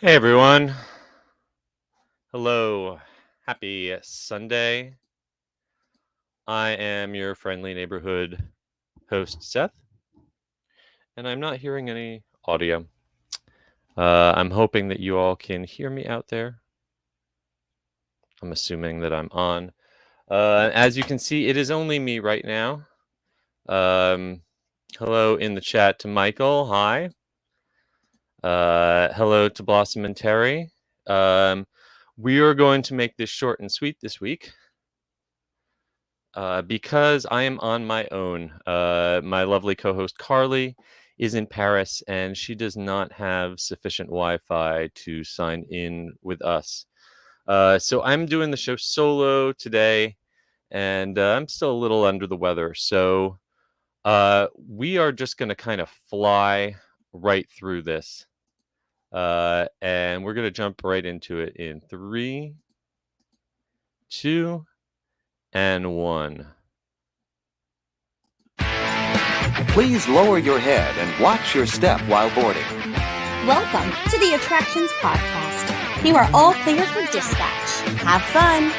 Hey everyone. Hello. Happy Sunday. I am your friendly neighborhood host, Seth, and I'm not hearing any audio. I'm hoping that you all can hear me out there. I'm assuming that I'm on. As you can see, it is only me right now. Hello in the chat to Michael. Hi. Hello to Blossom and Terry. We are going to make this short and sweet this week. Because I am on my own. My lovely co-host Carly is in Paris, and she does not have sufficient Wi-Fi to sign in with us. So I'm doing the show solo today, and I'm still a little under the weather. So we are just going to kind of fly right through this. And we're going to jump right into it in 3, 2, and 1. Please lower your head and watch your step while boarding. Welcome to the Attractions Podcast. You are all clear for dispatch. Have fun.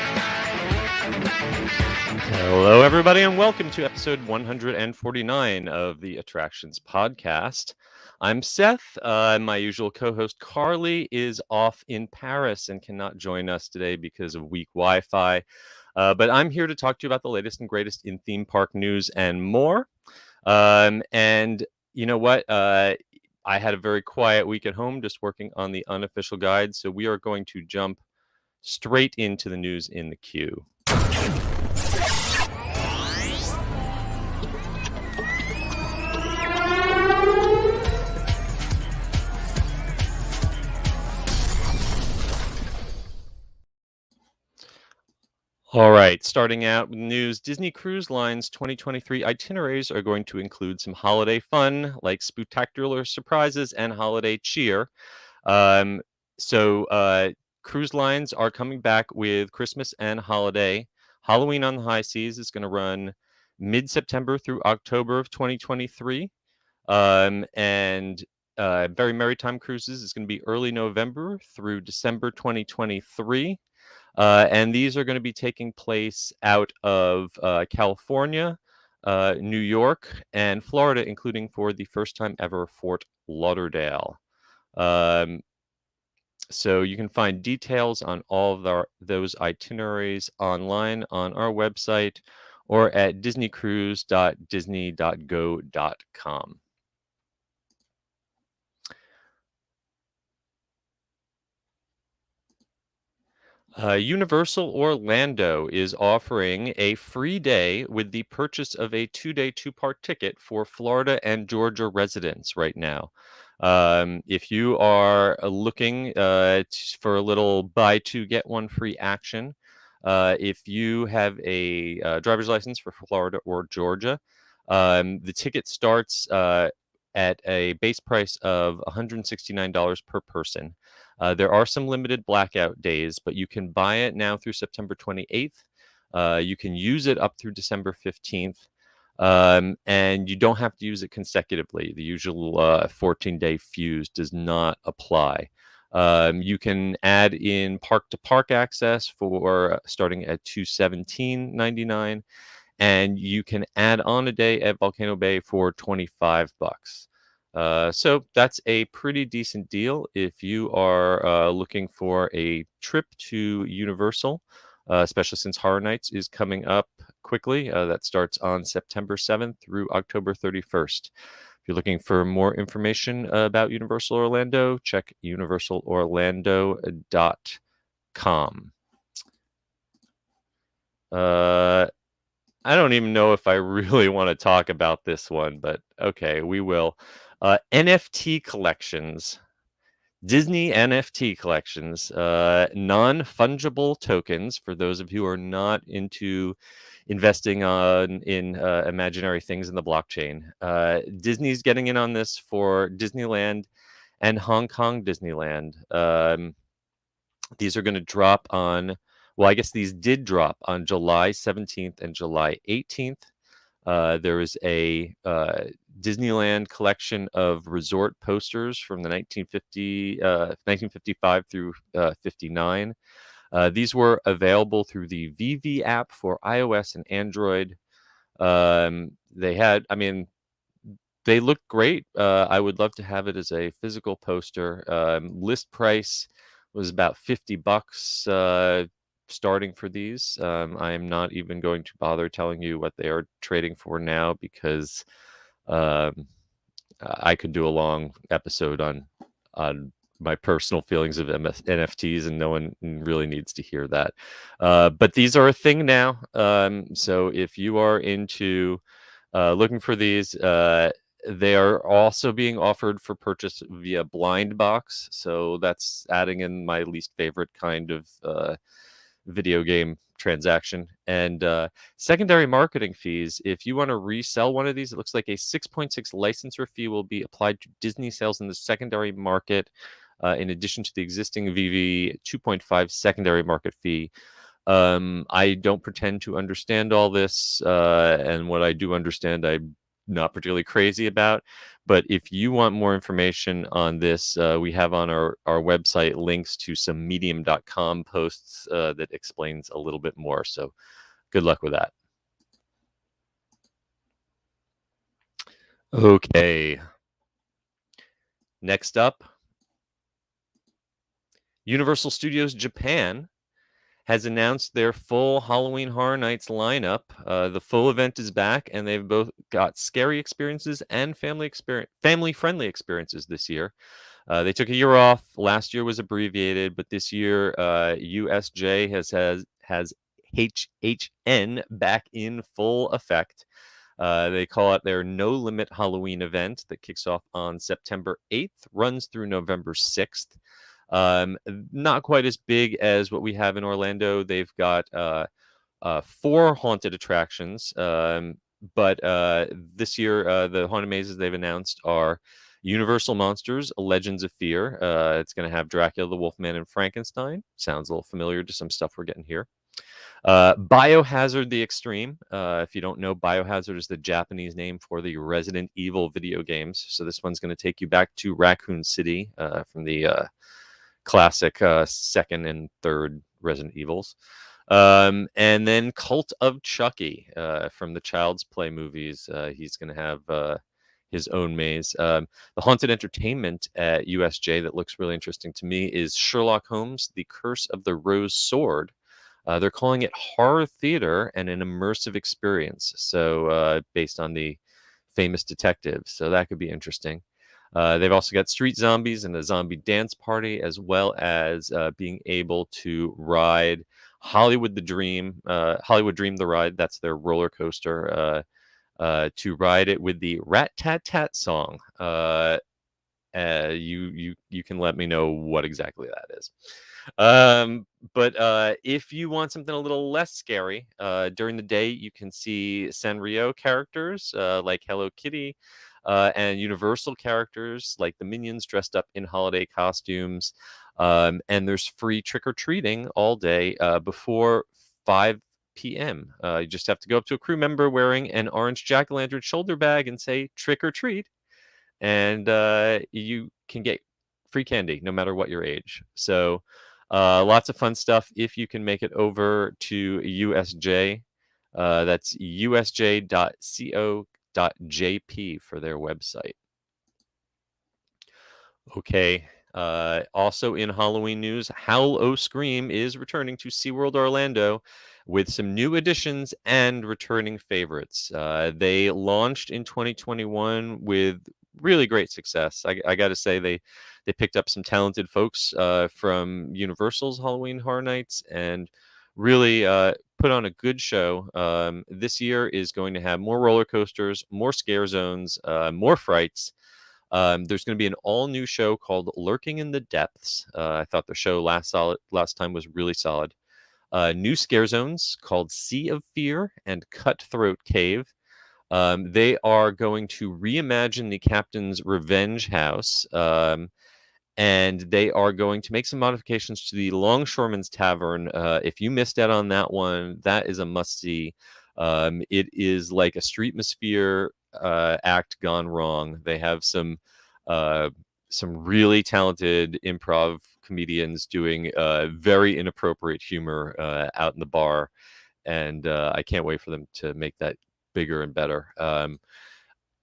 Hello, everybody, and welcome to episode 149 of the Attractions Podcast. I'm Seth. My usual co-host Carly is off in Paris and cannot join us today because of weak Wi-Fi. But I'm here to talk to you about the latest and greatest in theme park news and more. And you know what? I had a very quiet week at home just working on the unofficial guide. So we are going to jump straight into the news in the queue. All right, starting out with news, Disney Cruise Line's 2023 itineraries are going to include some holiday fun, like spectacular surprises and holiday cheer. Cruise lines are coming back with Christmas and holiday. Halloween on the High Seas is going to run mid-September through October of 2023. Very Merry Time Cruises is going to be early November through December 2023. And these are going to be taking place out of California, New York, and Florida, including for the first time ever Fort Lauderdale. So you can find details on all of those itineraries online on our website or at disneycruise.disney.go.com. Universal Orlando is offering a free day with the purchase of a 2-day, 2-part ticket for Florida and Georgia residents right now. If you are looking for a little buy two, get one free action, if you have a driver's license for Florida or Georgia, the ticket starts at a base price of $169 per person. There are some limited blackout days, but you can buy it now through September 28th. You can use it up through December 15th. And you don't have to use it consecutively. The usual 14-day fuse does not apply. You can add in park-to-park access for starting at $217.99, and you can add on a day at Volcano Bay for $25. So that's a pretty decent deal if you are looking for a trip to Universal, especially since Horror Nights is coming up quickly. That starts on September 7th through October 31st. If you're looking for more information about Universal Orlando, check universalorlando.com. I don't even know if I really want to talk about this one, but okay, we will. NFT Collections. Disney NFT Collections, non-fungible tokens for those of you who are not into investing in imaginary things in the blockchain. Disney's getting in on this for Disneyland and Hong Kong Disneyland. These are going to drop on, well, I guess these did drop on July 17th and July 18th. There is a Disneyland collection of resort posters from the 1955 through 59. These were available through the VV app for iOS and Android. They look great. I would love to have it as a physical poster. List price was about $50 starting for these. I am not even going to bother telling you what they are trading for now because um, I could do a long episode on my personal feelings of NFTs, and no one really needs to hear that. But these are a thing now. So if you are into looking for these, they are also being offered for purchase via blind box. So that's adding in my least favorite kind of video game transaction. And secondary marketing fees. If you want to resell one of these, it looks like a 6.6 licensor fee will be applied to Disney sales in the secondary market, in addition to the existing VV 2.5 secondary market fee. I don't pretend to understand all this, and what I do understand, I'm not particularly crazy about. But if you want more information on this, we have on our website links to some medium.com posts that explains a little bit more. So good luck with that. Okay. Next up, Universal Studios Japan has announced their full Halloween Horror Nights lineup. The full event is back, and they've both got scary experiences and family-friendly experiences this year. They took a year off. Last year was abbreviated, but this year USJ has HHN back in full effect. They call it their No Limit Halloween event that kicks off on September 8th, runs through November 6th. Not quite as big as what we have in Orlando. They've got 4 haunted attractions, but this year the haunted mazes they've announced are Universal Monsters, Legends of Fear. It's going to have Dracula, the Wolfman, and Frankenstein. Sounds a little familiar to some stuff we're getting here. Biohazard the Extreme. If you don't know, Biohazard is the Japanese name for the Resident Evil video games. So this one's going to take you back to Raccoon City from the classic second and third Resident Evils. And then Cult of Chucky from the Child's Play movies. He's going to have his own maze. The haunted entertainment at USJ that looks really interesting to me is Sherlock Holmes, The Curse of the Rose Sword. They're calling it horror theater and an immersive experience. So based on the famous detective. So that could be interesting. They've also got street zombies and a zombie dance party, as well as being able to ride Hollywood Dream the Ride. That's their roller coaster. To ride it with the Rat Tat Tat song. You can let me know what exactly that is. But if you want something a little less scary, during the day you can see Sanrio characters like Hello Kitty, and Universal characters like the Minions dressed up in holiday costumes. And there's free trick-or-treating all day before 5 p.m. You just have to go up to a crew member wearing an orange jack-o'-lantern shoulder bag and say trick or treat, and you can get free candy no matter what your age. So lots of fun stuff if you can make it over to USJ. That's usj.co.jp for their website. Okay. Also in Halloween news, Howl O Scream is returning to SeaWorld Orlando with some new additions and returning favorites. They launched in 2021 with really great success. I got to say they picked up some talented folks from Universal's Halloween Horror Nights and really put on a good show. This year is going to have more roller coasters, more scare zones, more frights. There's going to be an all-new show called Lurking in the Depths. I thought the show last time was really solid. New scare zones called Sea of Fear and Cutthroat Cave. They are going to reimagine the Captain's Revenge House, and they are going to make some modifications to the Longshoreman's Tavern. If you missed out on that one, that is a must-see. It is like a streetmosphere act gone wrong. They have some really talented improv comedians doing very inappropriate humor out in the bar, and I can't wait for them to make that bigger and better.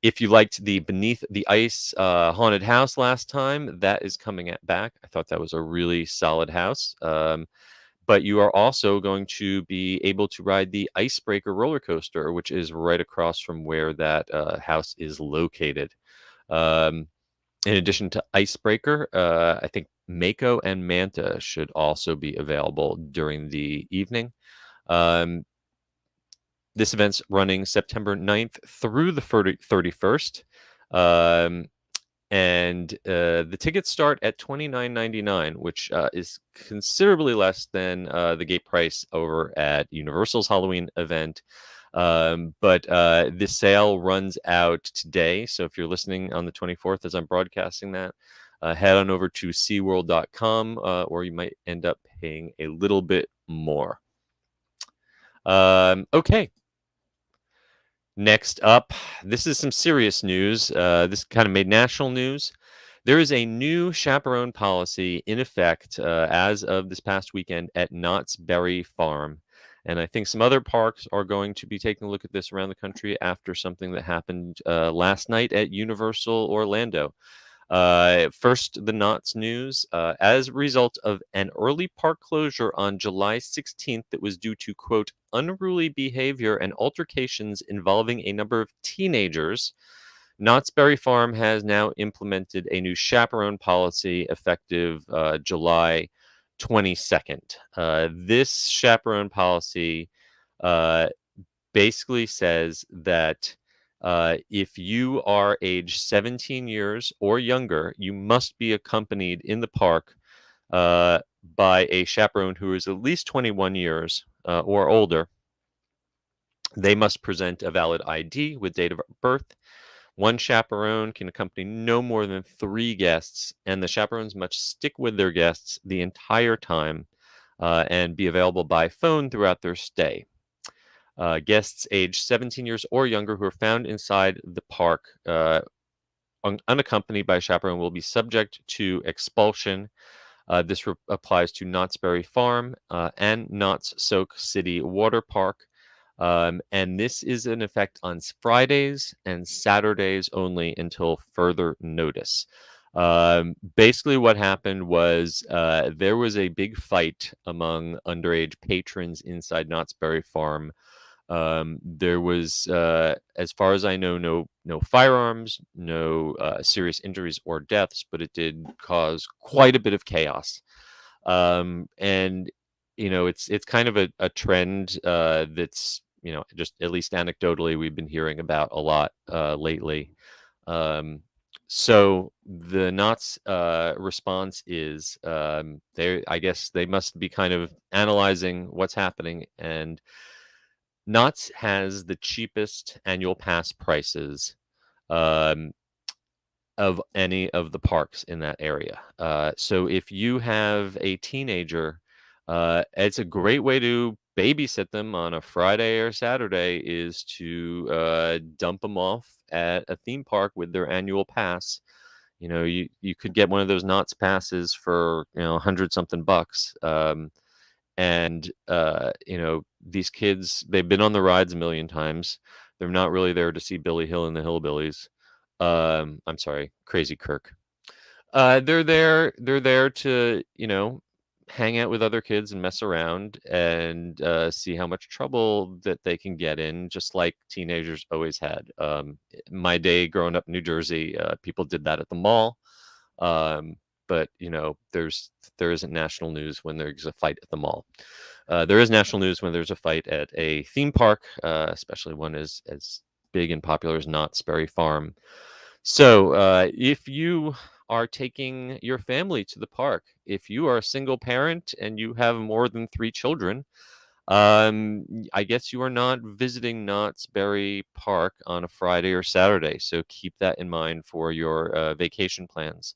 If you liked the Beneath the Ice haunted house last time, that is coming back. I thought that was a really solid house. But you are also going to be able to ride the Icebreaker roller coaster, which is right across from where that house is located. Um, in addition to Icebreaker, I think Mako and Manta should also be available during the evening. Um, this event's running September 9th through the 31st. Um, and the tickets start at $29.99, which is considerably less than the gate price over at Universal's Halloween event. But this sale runs out today. So if you're listening on the 24th as I'm broadcasting that, head on over to SeaWorld.com, or you might end up paying a little bit more. Okay. Next up, this is some serious news. This kind of made national news. There is a new chaperone policy in effect as of this past weekend at Knott's Berry Farm. And I think some other parks are going to be taking a look at this around the country after something that happened last night at Universal Orlando. First, the Knott's news. As a result of an early park closure on July 16th that was due to, quote, unruly behavior and altercations involving a number of teenagers, Knott's Berry Farm has now implemented a new chaperone policy effective July 22nd. This chaperone policy uh, basically says that if you are age 17 years or younger, you must be accompanied in the park by a chaperone who is at least 21 years or older. They must present a valid ID with date of birth. One chaperone can accompany no more than 3 guests, and the chaperones must stick with their guests the entire time and be available by phone throughout their stay. Guests aged 17 years or younger who are found inside the park unaccompanied by a chaperone will be subject to expulsion. This applies to Knott's Berry Farm and Knott's Soak City Water Park. And this is in effect on Fridays and Saturdays only until further notice. Basically, what happened was there was a big fight among underage patrons inside Knott's Berry Farm. There was, as far as I know, no firearms, no serious injuries or deaths, but it did cause quite a bit of chaos. And it's kind of a trend that's just at least anecdotally we've been hearing about a lot lately. So the Knott's response is I guess they must be kind of analyzing what's happening, and Knott's has the cheapest annual pass prices um, of any of the parks in that area. So if you have a teenager, it's a great way to babysit them on a Friday or Saturday is to dump them off at a theme park with their annual pass. You could get one of those Knott's passes for 100 something bucks. And these kids, they've been on the rides a million times. They're not really there to see Billy Hill and the Hillbillies. I'm sorry, Crazy Kirk. They're there to hang out with other kids and mess around and see how much trouble that they can get in, just like teenagers always had. My day growing up in New Jersey, people did that at the mall. But there isn't national news when there's a fight at the mall. There is national news when there's a fight at a theme park, especially one as big and popular as Knott's Berry Farm. So if you are taking your family to the park, if you are a single parent and you have more than 3 children, I guess you are not visiting Knott's Berry Park on a Friday or Saturday. So keep that in mind for your vacation plans.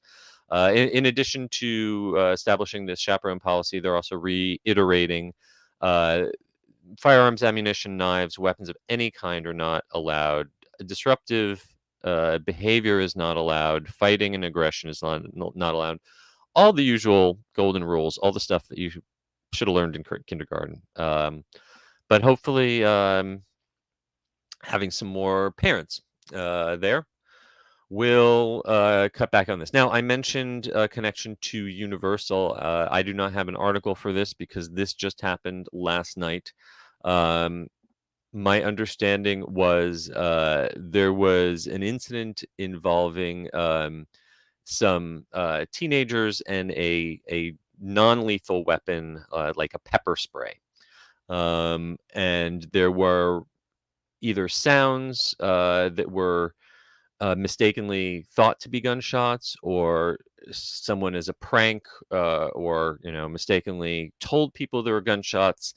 In addition to establishing this chaperone policy, they're also reiterating uh, firearms, ammunition, knives, weapons of any kind are not allowed. Disruptive behavior is not allowed. Fighting and aggression is not allowed. All the usual golden rules, all the stuff that you should have learned in kindergarten. But hopefully, having some more parents there will cut back on this. Now, I mentioned a connection to Universal. I do not have an article for this because this just happened last night. Um, my understanding was there was an incident involving some teenagers and a non-lethal weapon like a pepper spray. And there were either sounds that were mistakenly thought to be gunshots, or someone as a prank, or mistakenly told people there were gunshots.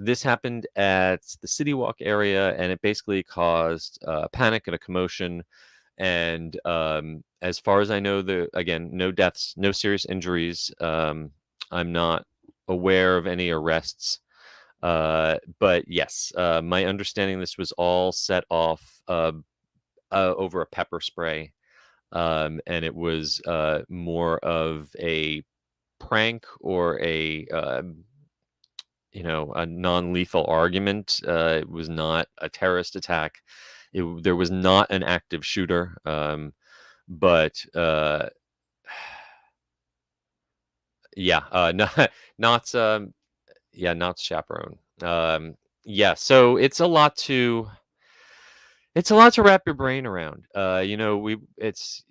This happened at the City Walk area, and it basically caused panic and a commotion. And as far as I know, again, no deaths, no serious injuries. I'm not aware of any arrests. But yes, my understanding, this was all set off over a pepper spray, and it was more of a prank or a non-lethal argument. It was not a terrorist attack. There was not an active shooter, but yeah, not yeah, not chaperone. Yeah, so it's a lot to wrap your brain around. We it's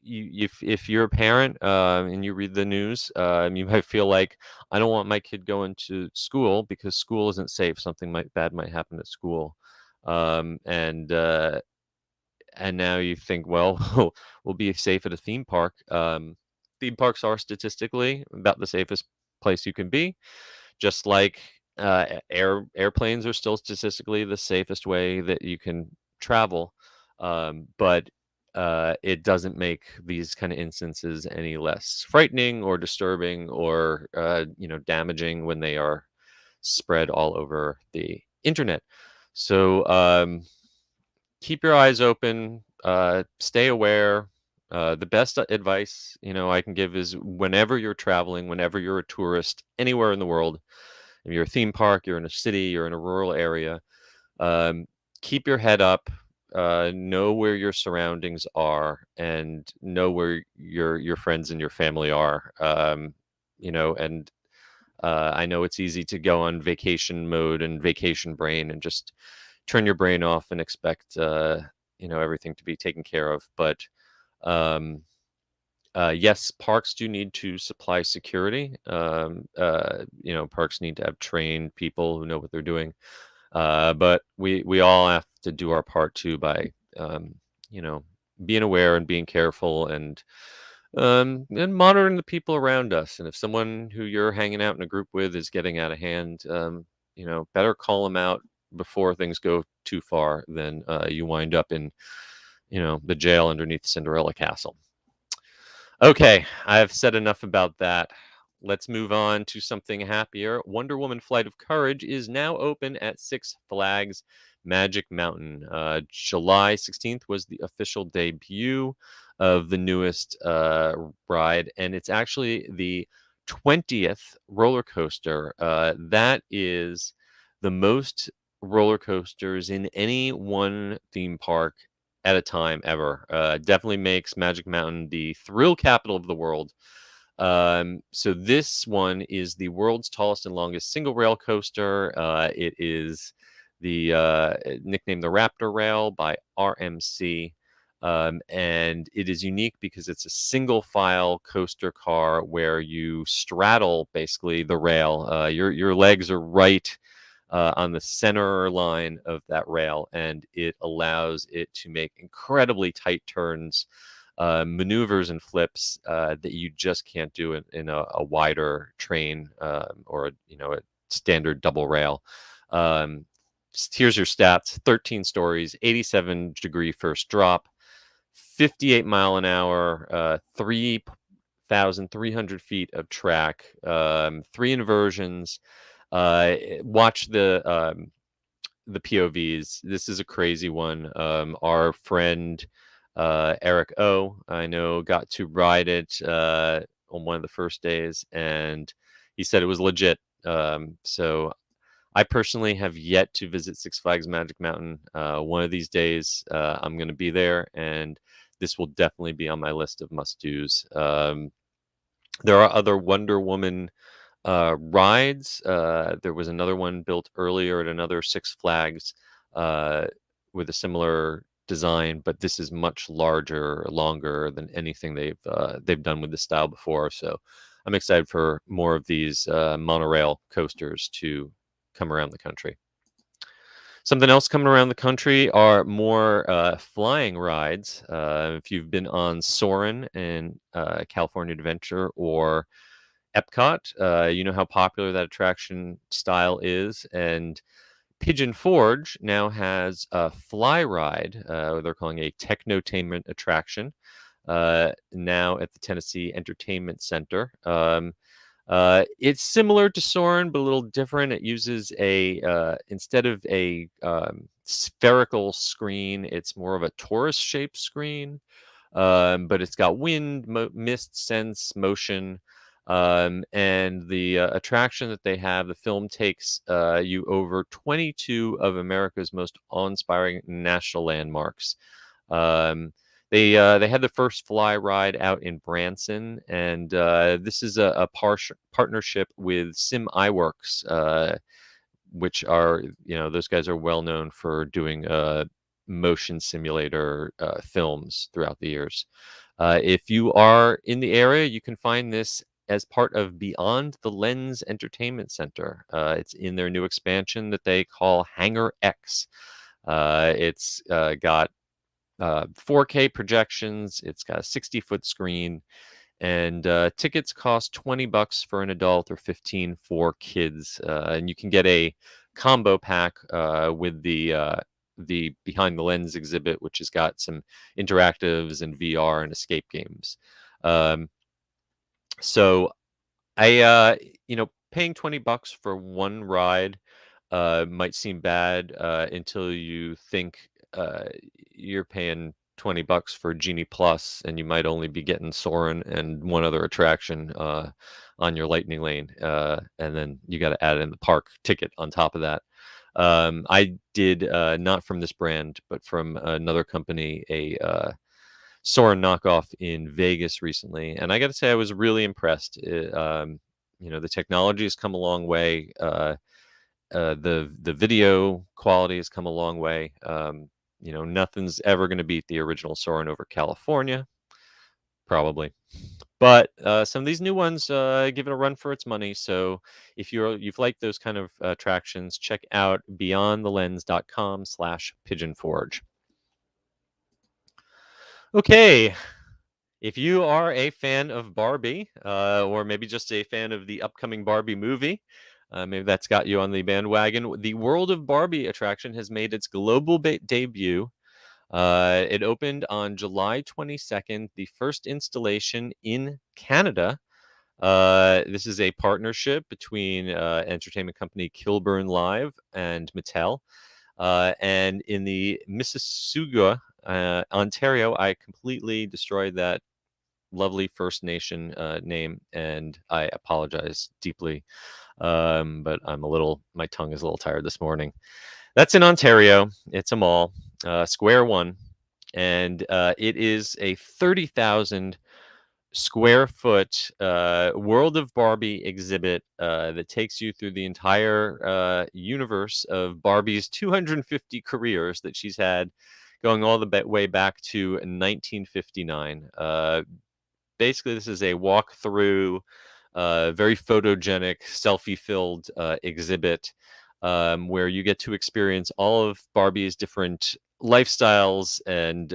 if you're a parent and you read the news, you might feel like, I don't want my kid going to school because school isn't safe. Something bad might happen at school, um, and uh, and now you think, well, we'll be safe at a theme park. Theme parks are statistically about the safest place you can be, just like airplanes are still statistically the safest way that you can travel. But it doesn't make these kind of instances any less frightening or disturbing or damaging when they are spread all over the internet. So keep your eyes open, stay aware. The best advice I can give is, whenever you're traveling, whenever you're a tourist anywhere in the world, if you're a theme park, you're in a city, you're in a rural area, um, keep your head up, know where your surroundings are, and know where your friends and your family are. And I know it's easy to go on vacation mode and vacation brain and just turn your brain off and expect everything to be taken care of. But um, yes, parks do need to supply security. Parks need to have trained people who know what they're doing. But we all have to do our part too, by um, you know being aware and being careful, and monitoring the people around us. And if someone who you're hanging out in a group with is getting out of hand, better call them out before things go too far than you wind up in the jail underneath Cinderella Castle. Okay, I've said enough about that. Let's move on to something happier. Wonder Woman Flight of Courage is now open at Six Flags Magic Mountain. July 16th was the official debut of the newest ride, and it's actually the 20th roller coaster. That is the most roller coasters in any one theme park at a time ever. Definitely makes Magic Mountain the thrill capital of the world. So this one is the world's tallest and longest single rail coaster. It is nicknamed the Raptor Rail by RMC. And it is unique because it's a single file coaster car where you straddle basically the rail. Your legs are right on the center line of that rail, and it allows it to make incredibly tight turns, maneuvers and flips that you just can't do in a wider train, or a standard double rail. Here's your stats: 13 stories, 87-degree first drop, 58 mile an hour, 3,300 feet of track, 3 inversions. Watch the POVs. This is a crazy one. Our friend Eric O, I know, got to ride it on one of the first days, and he said it was legit. So I personally have yet to visit Six Flags Magic Mountain. One of these days, I'm going to be there, and this will definitely be on my list of must-dos. There are other Wonder Woman rides. There was another one built earlier at another Six Flags uh, with a similar design, but this is much larger, longer than anything they've done with this style before. So I'm excited for more of these monorail coasters to come around the country. Something else coming around the country are more flying rides. If you've been on Soarin' and California Adventure or Epcot, you know how popular that attraction style is, and Pigeon Forge now has a fly ride. They're calling a technotainment attraction now at the Tennessee Entertainment Center. It's similar to Soarin', but a little different. It uses a instead of a spherical screen, it's more of a torus-shaped screen. But it's got wind, mist, sense, motion, and the attraction that they have. The film takes you over 22 of America's most awe-inspiring national landmarks. Um, they had the first fly ride out in Branson, and this is a partnership with Sim iWorks, which are, those guys are well known for doing motion simulator films throughout the years. If you are in the area, you can find this as part of Beyond the Lens Entertainment Center. It's in their new expansion that they call Hangar X. It's got 4K projections. It's got a 60-foot screen, and tickets cost $20 for an adult or 15 for kids. And you can get a combo pack with the Behind the Lens exhibit, which has got some interactives and VR and escape games. So paying $20 for one ride might seem bad until you think you're paying $20 for Genie Plus, and you might only be getting Soarin' and one other attraction on your Lightning Lane, and then you got to add in the park ticket on top of that. I did not from this brand, but from another company, a Soarin' knockoff in Vegas recently, and I got to say I was really impressed. The technology has come a long way. The video quality has come a long way. Nothing's ever going to beat the original Soarin' over California, probably. But some of these new ones give it a run for its money. So if you've liked those kind of attractions, check out beyondthelens.com/pigeonforge. Okay, if you are a fan of Barbie, or maybe just a fan of the upcoming Barbie movie, maybe that's got you on the bandwagon. The World of Barbie attraction has made its global debut. It opened on July 22nd, the first installation in Canada. This is a partnership between entertainment company Kilburn Live and Mattel. And in the Mississauga, Ontario, I completely destroyed that lovely First Nation name, and I apologize deeply. But my tongue is a little tired this morning. That's in Ontario. It's a mall, Square One, and it is a 30,000 square foot World of Barbie exhibit that takes you through the entire universe of Barbie's 250 careers that she's had, going all the way back to 1959. Basically, this is a walk-through, very photogenic, selfie-filled exhibit where you get to experience all of Barbie's different lifestyles and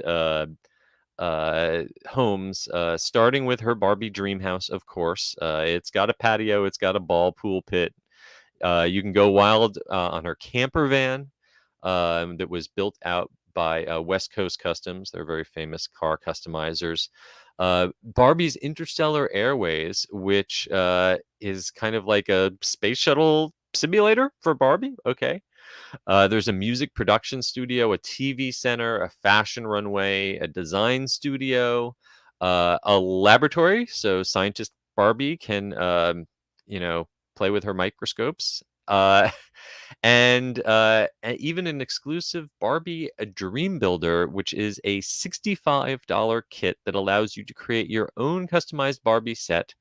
homes, starting with her Barbie dream house, of course. It's got a patio, it's got a ball pool pit. You can go wild on her camper van that was built out by West Coast Customs. They're very famous car customizers. Barbie's Interstellar Airways, which is kind of like a space shuttle simulator for Barbie. Okay. There's a music production studio, a TV center, a fashion runway, a design studio, a laboratory. So scientist Barbie can, play with her microscopes. And even an exclusive Barbie a Dream Builder, which is a $65 kit that allows you to create your own customized Barbie set,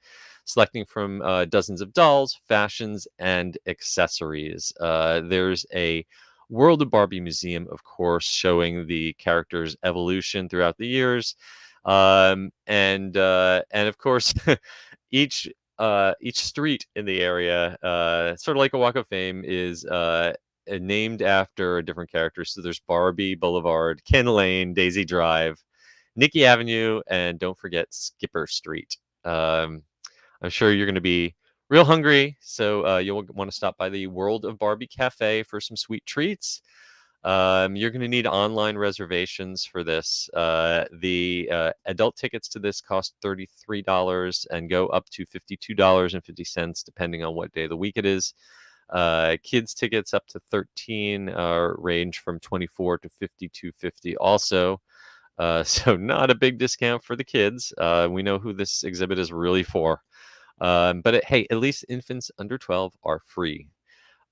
selecting from dozens of dolls, fashions, and accessories. There's a World of Barbie museum, of course, showing the characters' evolution throughout the years, and of course, each each street in the area, sort of like a Walk of Fame, is named after a different character. So there's Barbie Boulevard, Ken Lane, Daisy Drive, Nikki Avenue, and don't forget Skipper Street. Um, I'm sure you're going to be real hungry, so you'll want to stop by the World of Barbie Cafe for some sweet treats. You're going to need online reservations for this. The adult tickets to this cost $33 and go up to $52.50, depending on what day of the week it is. Kids tickets up to 13 range from 24 to 52.50 also. So not a big discount for the kids. We know who this exhibit is really for. But hey, at least infants under 12 are free.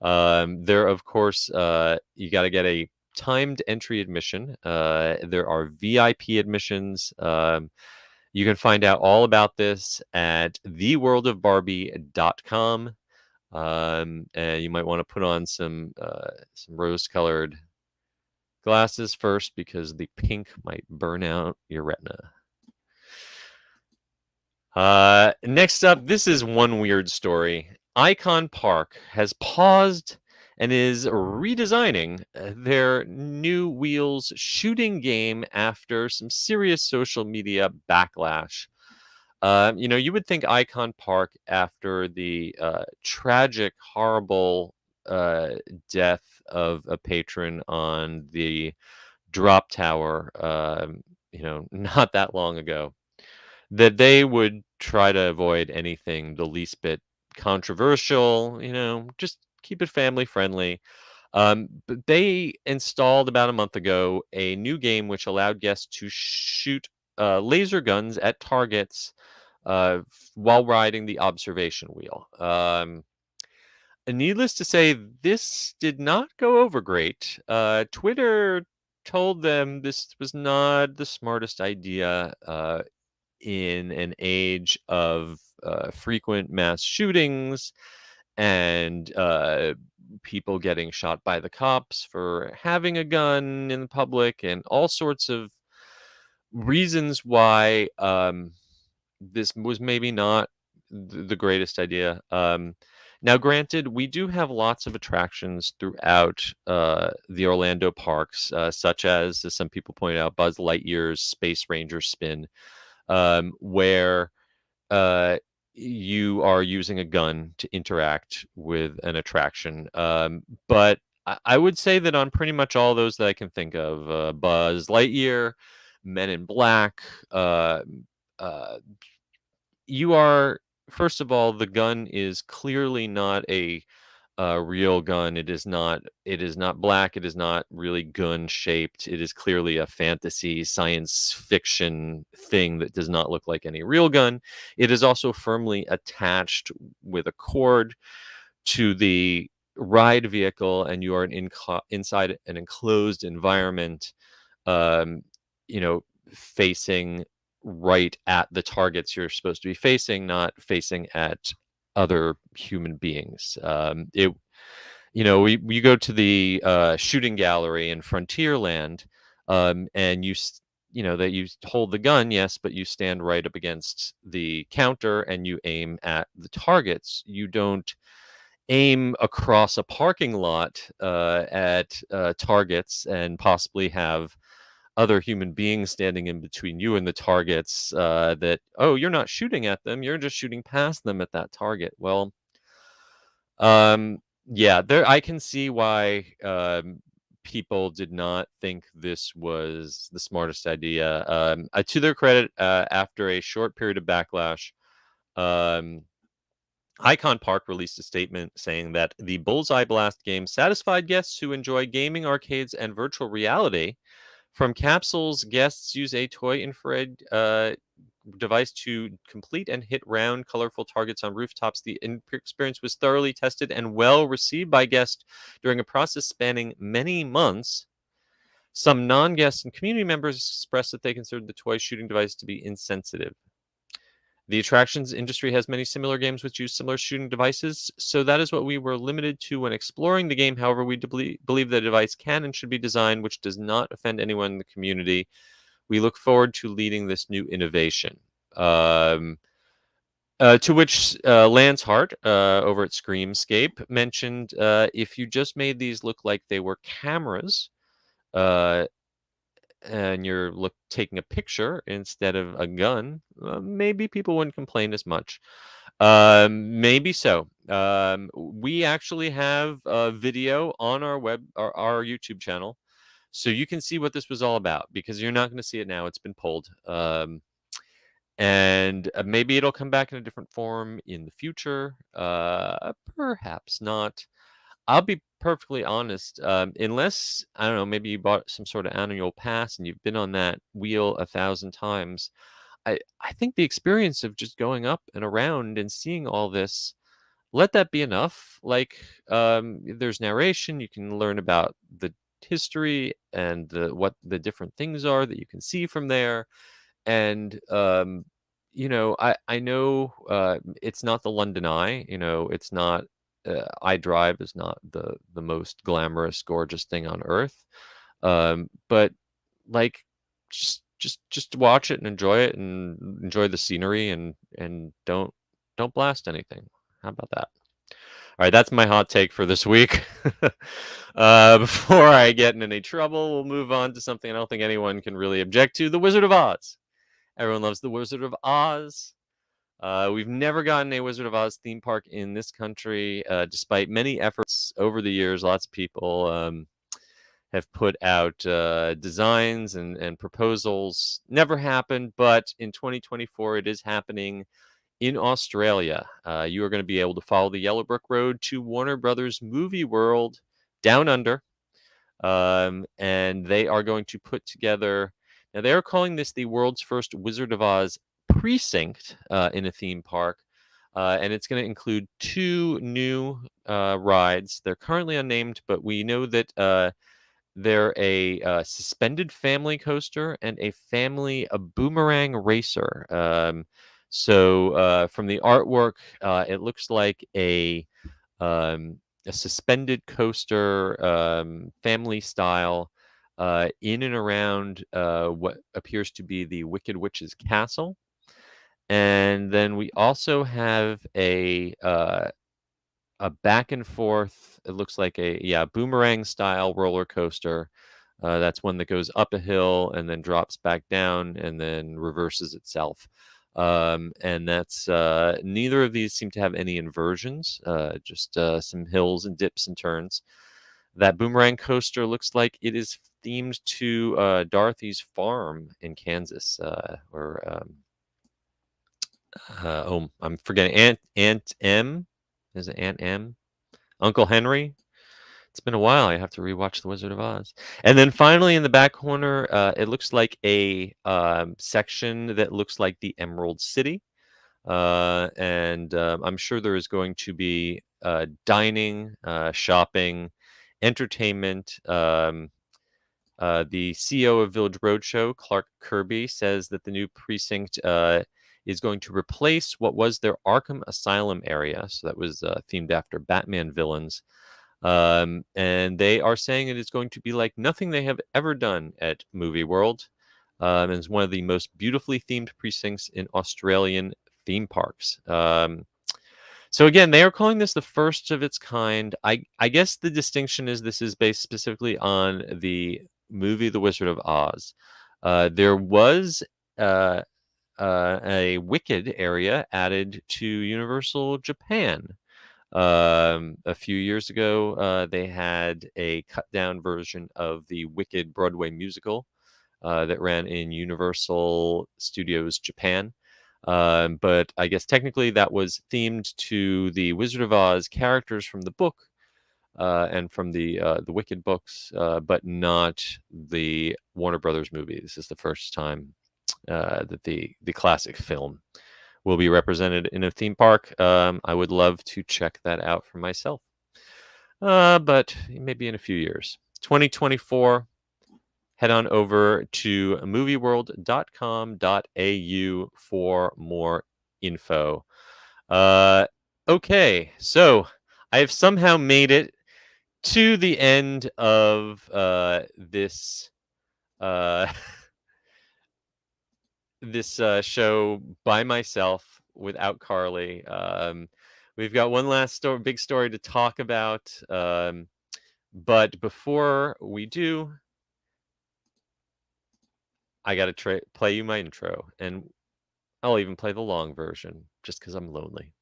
There, of course, you got to get a timed entry admission. There are VIP admissions. You can find out all about this at theworldofbarbie.com. And you might want to put on some rose-colored glasses first because the pink might burn out your retina. Next up, this is one weird story. Icon Park has paused and is redesigning their new Wheels shooting game after some serious social media backlash. You would think Icon Park, after the tragic, horrible death of a patron on the drop tower, not that long ago, that they would try to avoid anything the least bit controversial, just keep it family friendly. But they installed about a month ago a new game which allowed guests to shoot laser guns at targets while riding the observation wheel. And needless to say, this did not go over great. Twitter told them this was not the smartest idea. In an age of frequent mass shootings and people getting shot by the cops for having a gun in the public, and all sorts of reasons why this was maybe not the greatest idea. Now, granted, we do have lots of attractions throughout the Orlando parks, such as some people point out, Buzz Lightyear's Space Ranger spin, where you are using a gun to interact with an attraction. But I would say that on pretty much all those that I can think of, Buzz Lightyear, Men in Black, uh, you are, first of all, the gun is clearly not a real gun. It is not. It is not black. It is not really gun shaped. It is clearly a fantasy science fiction thing that does not look like any real gun. It is also firmly attached with a cord to the ride vehicle, and you are inside an enclosed environment. Um, Facing right at the targets you're supposed to be facing, not facing at other human beings. We go to the shooting gallery in Frontierland, and that you hold the gun, yes, but you stand right up against the counter and you aim at the targets. You don't aim across a parking lot at targets and possibly have other human beings standing in between you and the targets, that, oh, you're not shooting at them, you're just shooting past them at that target. Well, yeah, there I can see why people did not think this was the smartest idea. To their credit, after a short period of backlash, um, Icon Park released a statement saying that the Bullseye Blast game satisfied guests who enjoy gaming, arcades, and virtual reality. From capsules, guests use a toy infrared device to complete and hit round, colorful targets on rooftops. The experience was thoroughly tested and well received by guests during a process spanning many months. Some non-guests and community members expressed that they considered the toy shooting device to be insensitive. The attractions industry has many similar games which use similar shooting devices, so that is what we were limited to when exploring the game. However, we believe the device can and should be designed which does not offend anyone in the community. We look forward to leading this new innovation. To which Lance Hart over at Screamscape mentioned, if you just made these look like they were cameras, uh, and you're taking a picture instead of a gun, maybe people wouldn't complain as much. Maybe so. We actually have a video on our YouTube channel, so you can see what this was all about, because you're not going to see it now. It's been pulled. And maybe it'll come back in a different form in the future. Perhaps not. I'll be perfectly honest. Unless, I don't know, maybe you bought some sort of annual pass and you've been on that wheel 1,000 times. I think the experience of just going up and around and seeing all this, let that be enough. Like, there's narration. You can learn about the history and what the different things are that you can see from there. And I know it's not the London Eye. It's not iDrive is not the most glamorous, gorgeous thing on earth. But like, just watch it and enjoy the scenery, and don't blast anything. How about that? All right, that's my hot take for this week. Before I get in any trouble, we'll move on to something I don't think anyone can really object to: The Wizard of Oz. Everyone loves The Wizard of Oz. We've never gotten a Wizard of Oz theme park in this country, despite many efforts over the years. Lots of people have put out designs and proposals. Never happened, but in 2024, it is happening in Australia. You are going to be able to follow the Yellow Brick Road to Warner Brothers Movie World down under. And they are going to put together, now they are calling this the world's first Wizard of Oz precinct in a theme park. And it's going to include 2 new rides. They're currently unnamed, but we know that they're a suspended family coaster and a boomerang racer. So from the artwork, it looks like a suspended coaster, family style, in and around what appears to be the Wicked Witch's castle. And then we also have a back and forth, it looks like a boomerang style roller coaster. That's one that goes up a hill and then drops back down and then reverses itself. And that's neither of these seem to have any inversions, just some hills and dips and turns. That boomerang coaster looks like it is themed to Dorothy's farm in Kansas, or I'm forgetting, Aunt M. Is it Aunt M? Uncle Henry? It's been a while. I have to rewatch The Wizard of Oz. And then finally, in the back corner, it looks like a section that looks like the Emerald City. And I'm sure there is going to be dining, shopping, entertainment. The CEO of Village Roadshow, Clark Kirby, says that the new precinct is going to replace what was their Arkham Asylum area. So that was themed after Batman villains. And they are saying it is going to be like nothing they have ever done at Movie World. And it's one of the most beautifully themed precincts in Australian theme parks. So again, they are calling this the first of its kind. I guess the distinction is this is based specifically on the movie The Wizard of Oz. There was a Wicked area added to Universal Japan. A few years ago, they had a cut down version of the Wicked Broadway musical that ran in Universal Studios Japan. But I guess technically that was themed to the Wizard of Oz characters from the book and from the Wicked books, but not the Warner Brothers movie. This is the first time that the classic film will be represented in a theme park. I would love to check that out for myself, but maybe in a few years. 2024. Head on over to movieworld.com.au for more info. Okay, so I have somehow made it to the end of this uh, this show by myself without Carly. We've got one last big story to talk about, but before we do, I got to play you my intro, and I'll even play the long version just because I'm lonely.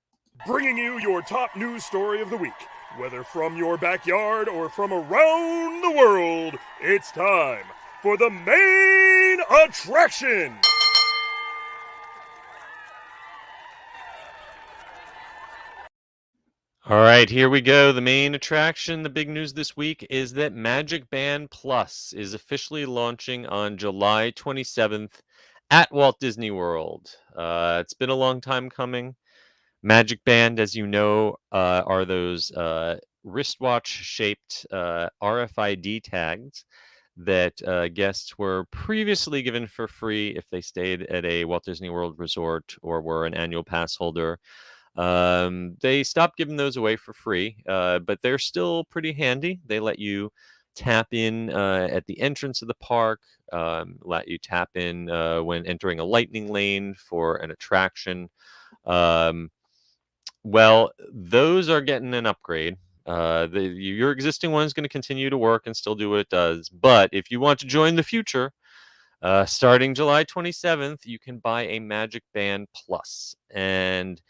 Bringing you your top news story of the week. Whether from your backyard or from around the world, it's time for the main attraction. All right, here we go. The main attraction, the big news this week is that MagicBand Plus is officially launching on July 27th at Walt Disney World. It's been a long time coming. MagicBand, as you know, are those wristwatch-shaped RFID tags that guests were previously given for free if they stayed at a Walt Disney World resort or were an annual pass holder. They stopped giving those away for free, but they're still pretty handy. They let you tap in at the entrance of the park, let you tap in when entering a lightning lane for an attraction. Well, those are getting an upgrade. Your existing one is going to continue to work and still do what it does. But if you want to join the future, starting July 27th, you can buy a MagicBand Plus. And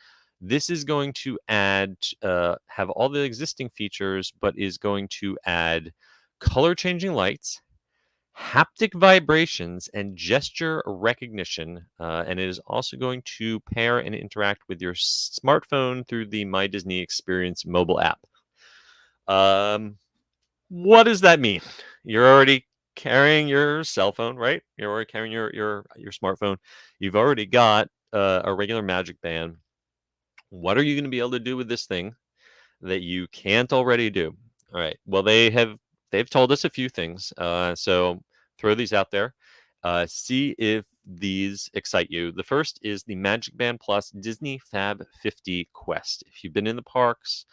this is going to have all the existing features, but is going to add color changing lights, haptic vibrations, and gesture recognition. And it is also going to pair and interact with your smartphone through the My Disney Experience mobile app. What does that mean? You're already carrying your cell phone, right? You're already carrying your smartphone. You've already got a regular MagicBand. What are you going to be able to do with this thing that you can't already do? All right. Well, they've told us a few things. So throw these out there. See if these excite you. The first is the MagicBand Plus Disney Fab 50 Quest. If you've been in the parks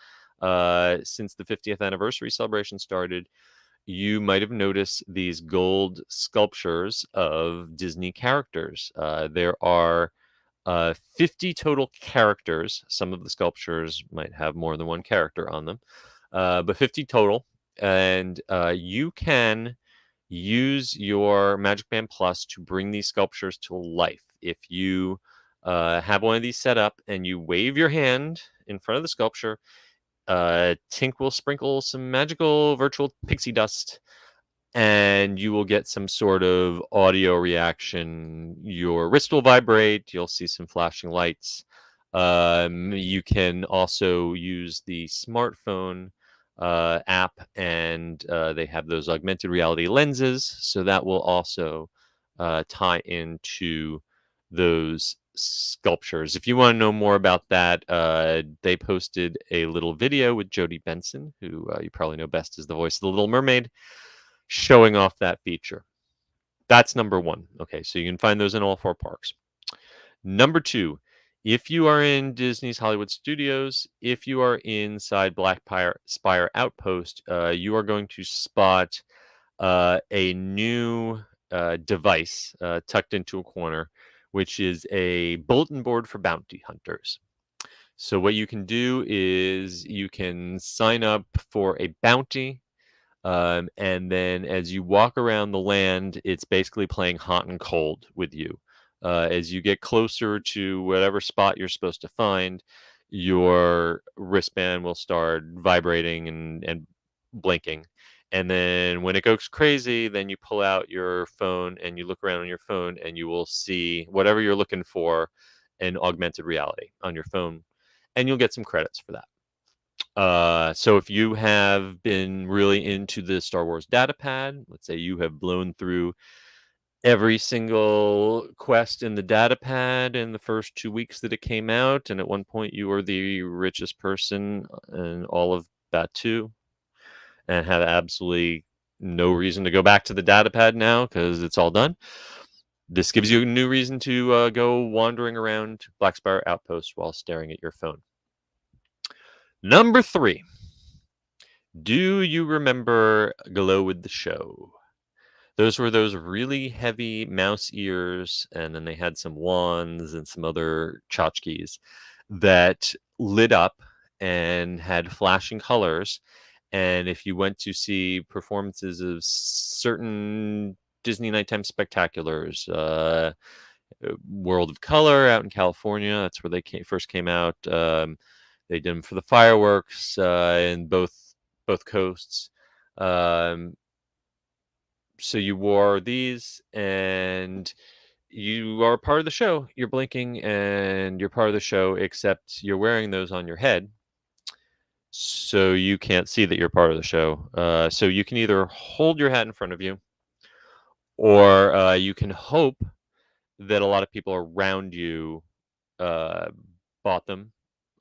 since the 50th anniversary celebration started, you might have noticed these gold sculptures of Disney characters. There are 50 total characters. Some of the sculptures might have more than one character on them, but 50 total. And you can use your MagicBand Plus to bring these sculptures to life. If you have one of these set up and you wave your hand in front of the sculpture, Tink will sprinkle some magical virtual pixie dust and you will get some sort of audio reaction. Your wrist will vibrate. You'll see some flashing lights. You can also use the smartphone app, and they have those augmented reality lenses. So that will also tie into those sculptures. If you want to know more about that, they posted a little video with Jodie Benson, who you probably know best as the voice of the Little Mermaid, showing off that feature. That's number one. Okay, so you can find those in all 4 parks. Number 2, if you are in Disney's Hollywood Studios, if you are inside Black Spire Outpost, you are going to spot a new device tucked into a corner, which is a bulletin board for bounty hunters. So what you can do is you can sign up for a bounty. And then as you walk around the land, it's basically playing hot and cold with you. As you get closer to whatever spot you're supposed to find, your wristband will start vibrating and blinking. And then when it goes crazy, then you pull out your phone and you look around on your phone and you will see whatever you're looking for. an augmented reality on your phone, and you'll get some credits for that. So if you have been really into the Star Wars datapad, let's say you have blown through every single quest in the datapad in the first 2 weeks that it came out, and at one point you were the richest person in all of Batu, and had absolutely no reason to go back to the datapad now because it's all done. This gives you a new reason to go wandering around Black Spire Outpost while staring at your phone. Number 3. Do you remember Glow with the Show? Those were those really heavy mouse ears, and then they had some wands and some other tchotchkes that lit up and had flashing colors. And if you went to see performances of certain Disney Nighttime Spectaculars, World of Color out in California, that's where they first came out. They did them for the fireworks in both coasts. So you wore these, and you are part of the show. You're blinking, and you're part of the show, except you're wearing those on your head, so you can't see that you're part of the show. So you can either hold your hat in front of you, or you can hope that a lot of people around you bought them,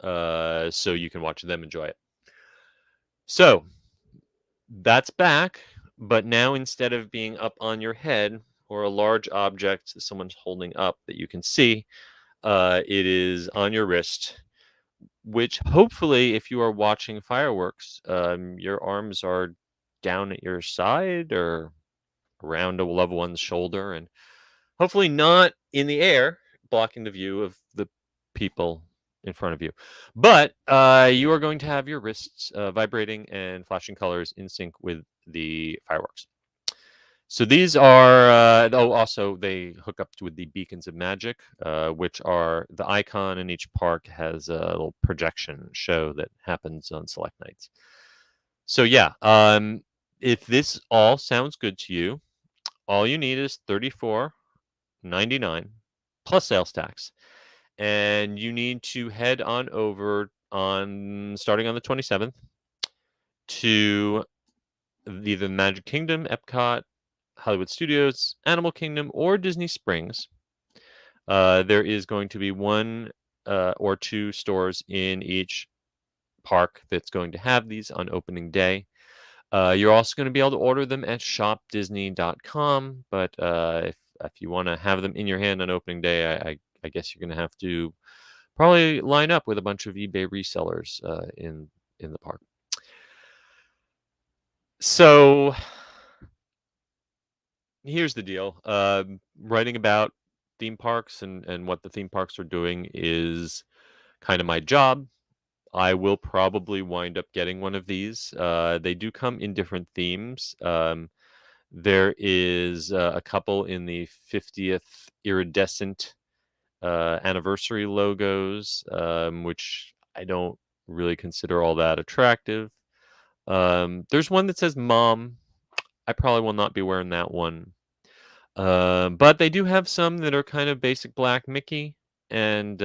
so you can watch them enjoy it. So that's back, but now instead of being up on your head or a large object that someone's holding up that you can see, it is on your wrist, which hopefully, if you are watching fireworks, your arms are down at your side or around a loved one's shoulder, and hopefully not in the air, blocking the view of the people in front of you. But you are going to have your wrists vibrating and flashing colors in sync with the fireworks. So these are, also they hook up with the Beacons of Magic, which are the icon in each park has a little projection show that happens on select nights. So yeah, if this all sounds good to you, all you need is $34.99 plus sales tax. And you need to head on over starting on the 27th to either Magic Kingdom, Epcot, Hollywood Studios, Animal Kingdom, or Disney Springs. There is going to be 1 or 2 stores in each park that's going to have these on opening day. You're also going to be able to order them at shopdisney.com, but if you want to have them in your hand on opening day, I guess you're going to have to probably line up with a bunch of eBay resellers in the park. So here's the deal. Writing about theme parks and what the theme parks are doing is kind of my job. I will probably wind up getting one of these. They do come in different themes. There is a couple in the 50th iridescent anniversary logos, which I don't really consider all that attractive. There's one that says Mom. I probably will not be wearing that one. But they do have some that are kind of basic black Mickey, and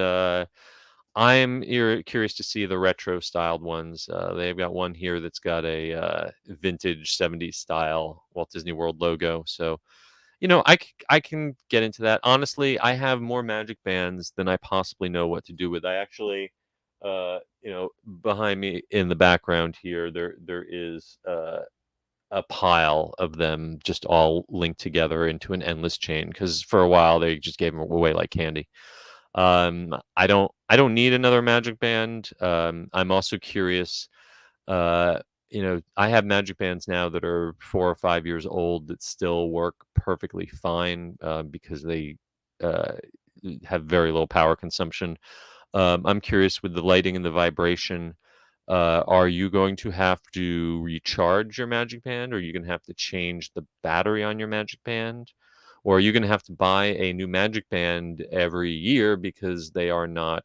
I'm curious to see the retro styled ones. They've got one here that's got a vintage 70s style Walt Disney World logo. So, I can get into that. Honestly, I have more Magic Bands than I possibly know what to do with. I actually, behind me in the background here, there is a pile of them just all linked together into an endless chain, because for a while they just gave them away like candy. I don't need another Magic Band. I'm also curious. I have Magic Bands now that are 4 or 5 years old that still work perfectly fine because they have very low power consumption. I'm curious with the lighting and the vibration. Are you going to have to recharge your Magic Band, or are you going to have to change the battery on your Magic Band? Or are you going to have to buy a new Magic Band every year because they are not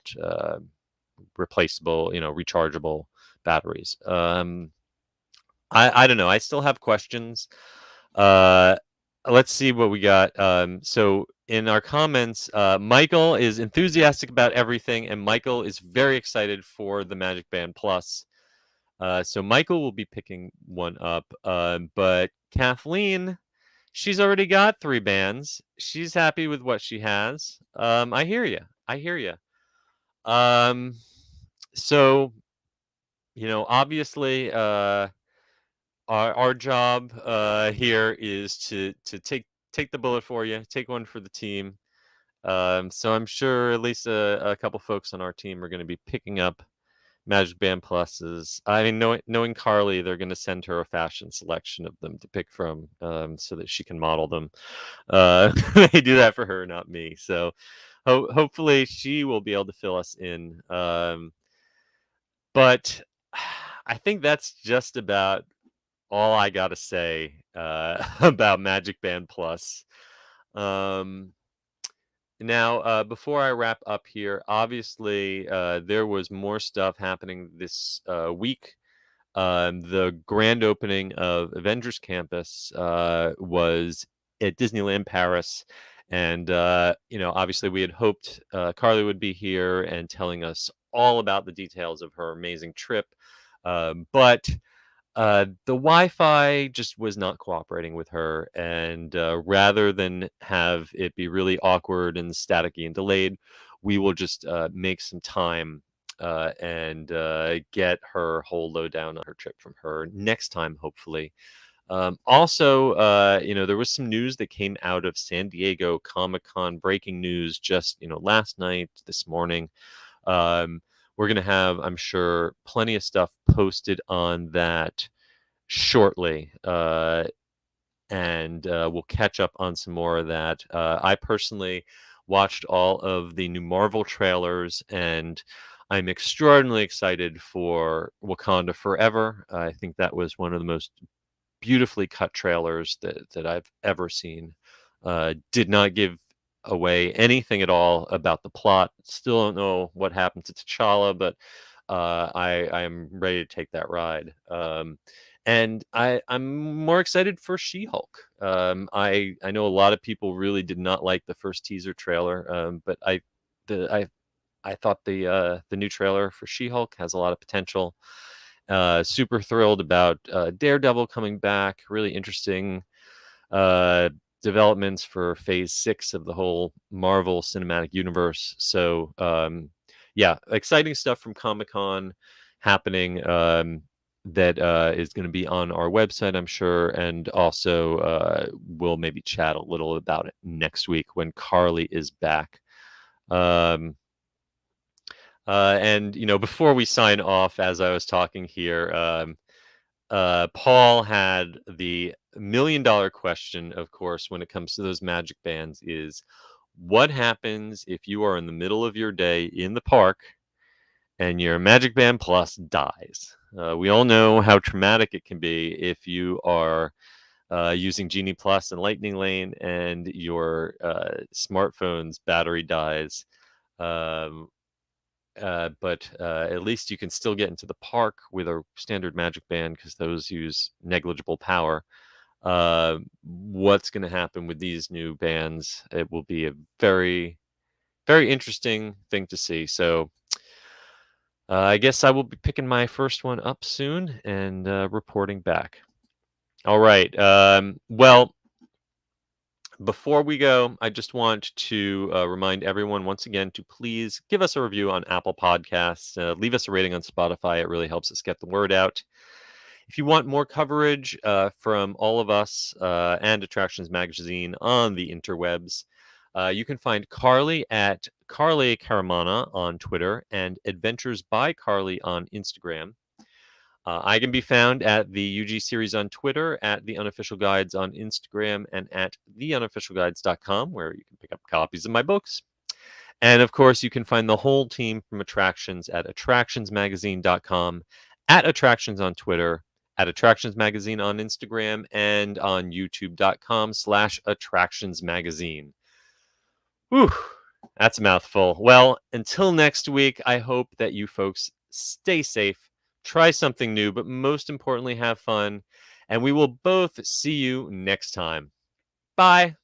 replaceable, rechargeable batteries? I don't know. I still have questions. let's see what we got. So in our comments, Michael is enthusiastic about everything, and Michael is very excited for the MagicBand Plus. So Michael will be picking one up, but Kathleen, she's already got 3 bands. She's happy with what she has. I hear you. I hear you. Um, so obviously, our job here is to take the bullet for you, take one for the team. So I'm sure at least a couple folks on our team are going to be picking up Magic Band Pluses. I mean, knowing Carly, they're going to send her a fashion selection of them to pick from, so that she can model them. They do that for her, not me. So hopefully she will be able to fill us in. But I think that's just about all I got to say about Magic Band Plus. Um, Now, before I wrap up here, obviously there was more stuff happening this week. The grand opening of Avengers Campus was at Disneyland Paris. And, obviously we had hoped Carly would be here and telling us all about the details of her amazing trip. But the Wi-Fi just was not cooperating with her, and rather than have it be really awkward and staticky and delayed, we will just make some time and get her whole lowdown on her trip from her next time, hopefully. Also, there was some news that came out of San Diego Comic-Con, breaking news just last night, this morning. We're going to have, I'm sure, plenty of stuff posted on that shortly. And we'll catch up on some more of that. I personally watched all of the new Marvel trailers, and I'm extraordinarily excited for Wakanda Forever. I think that was one of the most beautifully cut trailers that I've ever seen. Did not give away anything at all about the plot. Still don't know what happened to T'Challa, but I am ready to take that ride. And I'm more excited for She-Hulk. I know a lot of people really did not like the first teaser trailer, but I thought the new trailer for She-Hulk has a lot of potential. Super thrilled about Daredevil coming back. Really interesting uh, developments for Phase 6 of the whole Marvel Cinematic Universe. So yeah, exciting stuff from Comic-Con happening. That is going to be on our website, I'm sure, and also we'll maybe chat a little about it next week when Carly is back. Um, and before we sign off, as I was talking here, Paul had the $1 million question, of course, when it comes to those magic bands is what happens if you are in the middle of your day in the park and your Magic Band Plus dies? We all know how traumatic it can be if you are using Genie Plus and Lightning Lane and your smartphone's battery dies. Um, but at least you can still get into the park with a standard Magic Band because those use negligible power. What's going to happen with these new bands? It will be a very, very interesting thing to see. So I guess I will be picking my first one up soon and reporting back. All right. Well, before we go, I just want to remind everyone once again to please give us a review on Apple Podcasts. Leave us a rating on Spotify. It really helps us get the word out. If you want more coverage from all of us and Attractions Magazine on the interwebs, you can find Carly at Carly Caramana on Twitter and Adventures by Carly on Instagram. I can be found at the UG series on Twitter, at the Unofficial Guides on Instagram, and at theunofficialguides.com, where you can pick up copies of my books. And of course, you can find the whole team from Attractions at attractionsmagazine.com, at Attractions on Twitter, at Attractions Magazine on Instagram, and on youtube.com/attractionsmagazine. Whew, that's a mouthful. Well, until next week, I hope that you folks stay safe, try something new, but most importantly, have fun. And we will both see you next time. Bye.